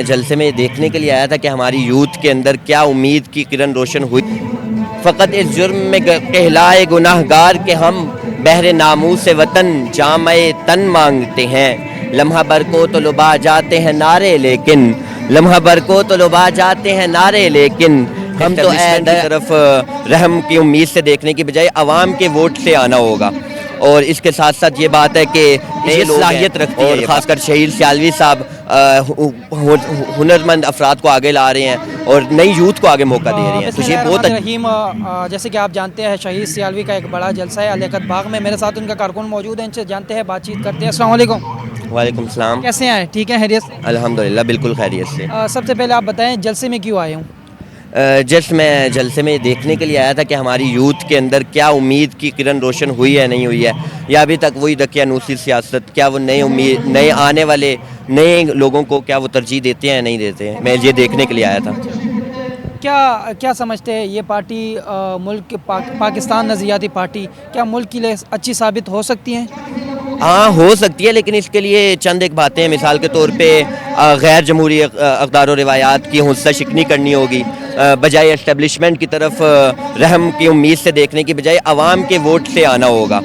جلسے میں دیکھنے کے لیے آیا تھا کہ ہماری یوتھ کے اندر کیا امید کی کرن روشن ہوئی۔ فقط اس جرم میں کہلائے گناہ گار کہ ہم بہر ناموس وطن جامع تن مانگتے ہیں۔ لمحہ بھر کو تو لبا جاتے ہیں نعرے لیکن لمحہ بھر کو تو لبا جاتے ہیں نعرے لیکن ہم تو کی طرف رحم کی امید سے دیکھنے کی بجائے عوام کے ووٹ سے آنا ہوگا۔ اور اس کے ساتھ ساتھ یہ بات ہے کہ یہ صلاحیت رکھتی ہے، خاص کر شہید سیالوی صاحب ہنرمند افراد کو آگے لا رہے ہیں اور نئی یوتھ کو آگے موقع دے رہے ہیں، تو یہ بہت رحیم جیسے کہ آپ جانتے ہیں شہید سیالوی کا ایک بڑا جلسہ ہے علیقت باغ میں، میرے ساتھ ان کا کارکن موجود ہیں، ان سے جانتے ہیں، بات چیت کرتے ہیں۔ السلام علیکم۔ وعلیکم السلام۔ کیسے ہیں؟ ٹھیک ہیں، خیریت سے؟ الحمدللہ بالکل خیریت سے۔ سب سے پہلے آپ بتائیں جلسے میں کیوں آئے ہوں؟ جسٹ میں جلسے میں دیکھنے کے لیے آیا تھا کہ ہماری یوتھ کے اندر کیا امید کی کرن روشن ہوئی ہے نہیں ہوئی ہے، یا ابھی تک وہی دقیانوسی سیاست، کیا وہ نئے آنے والے نئے لوگوں کو کیا وہ ترجیح دیتے ہیں نہیں دیتے ہیں، میں یہ دیکھنے کے لیے آیا تھا۔ کیا سمجھتے ہیں یہ پارٹی ملک پاکستان نظریاتی پارٹی کیا ملک کے لیے اچھی ثابت ہو سکتی ہیں؟ ہاں ہو سکتی ہے، لیکن اس کے لیے چند ایک باتیں ہیں، مثال کے طور پہ غیر جمہوری اقدار و روایات کی حصہ شکنی کرنی ہوگی، بجائے اسٹیبلشمنٹ کی طرف رحم کی امید سے دیکھنے کی بجائے عوام کے ووٹ سے آنا ہوگا۔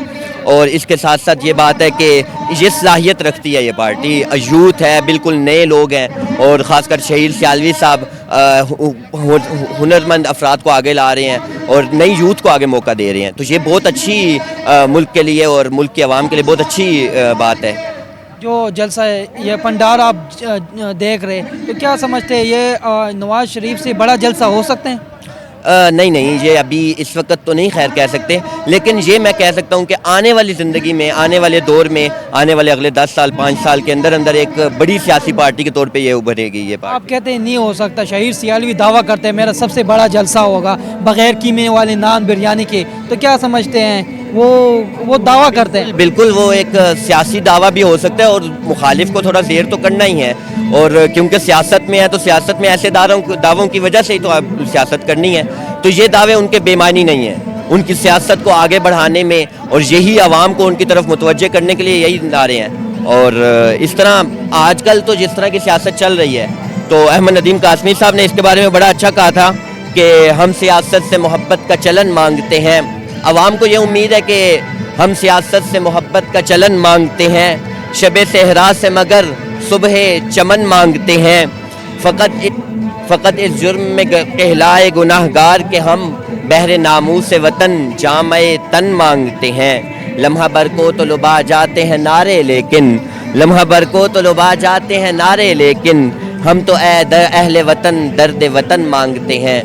اور اس کے ساتھ ساتھ یہ بات ہے کہ یہ صلاحیت رکھتی ہے یہ پارٹی، یوتھ ہے، بالکل نئے لوگ ہیں، اور خاص کر شہید سیالوی صاحب ہنرمند افراد کو آگے لا رہے ہیں اور نئی یوتھ کو آگے موقع دے رہے ہیں، تو یہ بہت اچھی ملک کے لیے اور ملک کی عوام کے لیے بہت اچھی بات ہے۔ جو جلسہ ہے یہ پنڈار آپ دیکھ رہے تو کیا سمجھتے ہیں یہ نواز شریف سے بڑا جلسہ ہو سکتے ہیں؟ نہیں، یہ ابھی اس وقت تو نہیں خیر کہہ سکتے، لیکن یہ میں کہہ سکتا ہوں کہ آنے والی زندگی میں، آنے والے دور میں، آنے والے اگلے 10 سال 5 سال کے اندر ایک بڑی سیاسی پارٹی کے طور پہ یہ ابھرے گی یہ پارٹی۔ آپ کہتے ہیں نہیں ہو سکتا، شہید سیالوی دعویٰ کرتے ہیں میرا سب سے بڑا جلسہ ہوگا بغیر قیمے والے نان بریانی کے، تو کیا سمجھتے ہیں وہ دعویٰ کرتے ہیں؟ بالکل، وہ ایک سیاسی دعویٰ بھی ہو سکتا ہے اور مخالف کو تھوڑا زیر تو کرنا ہی ہے، اور کیونکہ سیاست میں ہے تو سیاست میں ایسے دعووں کی وجہ سے ہی تو آپ سیاست کرنی ہے، تو یہ دعوے ان کے بے معنی نہیں ہیں، ان کی سیاست کو آگے بڑھانے میں اور یہی عوام کو ان کی طرف متوجہ کرنے کے لیے یہی نعرے ہیں۔ اور اس طرح آج کل تو جس طرح کی سیاست چل رہی ہے، تو احمد ندیم قاسمی صاحب نے اس کے بارے میں بڑا اچھا کہا تھا کہ ہم سیاست سے محبت کا چلن مانگتے ہیں۔ عوام کو یہ امید ہے کہ ہم سیاست سے محبت کا چلن مانگتے ہیں، شب صحرا سے مگر صبح چمن مانگتے ہیں۔ فقط اس جرم میں کہلائے گناہ گار کہ ہم بہر ناموس وطن جامع تن مانگتے ہیں۔ لمحہ بھر کو تو لبا جاتے ہیں نعرے لیکن لمحہ بھر کو تو لبا جاتے ہیں نعرے لیکن ہم تو اے اہل وطن درد وطن مانگتے ہیں،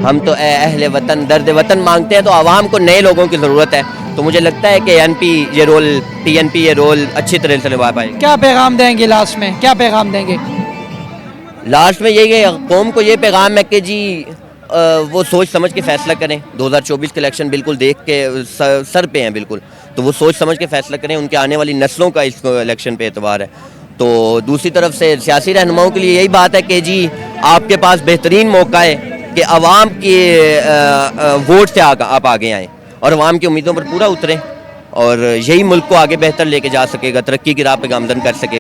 ہم تو اے اہل وطن درد وطن مانگتے ہیں۔ تو عوام کو نئے لوگوں کی ضرورت ہے، تو مجھے لگتا ہے کہ پی این پی یہ رول اچھی طرح سے نبھا پائے گا۔ کیا پیغام دیں گے لاسٹ میں؟ کیا پیغام دیں گے؟ لاسٹ میں یہی ہے، قوم کو یہ پیغام ہے کہ جی وہ سوچ سمجھ کے فیصلہ کریں۔ 2024 کے الیکشن بالکل دیکھ کے سر پہ ہیں بالکل، تو وہ سوچ سمجھ کے فیصلہ کریں، ان کے آنے والی نسلوں کا اس الیکشن پہ اعتبار ہے۔ تو دوسری طرف سے سیاسی رہنماؤں کے لیے یہی بات ہے کہ جی آپ کے پاس بہترین موقع ہے کہ عوام کے ووٹ سے آپ آگے آئیں اور عوام کی امیدوں پر پورا اتریں، اور یہی ملک کو آگے بہتر لے کے جا سکے گا، ترقی کی راہ پہ گامزن کر سکے گا۔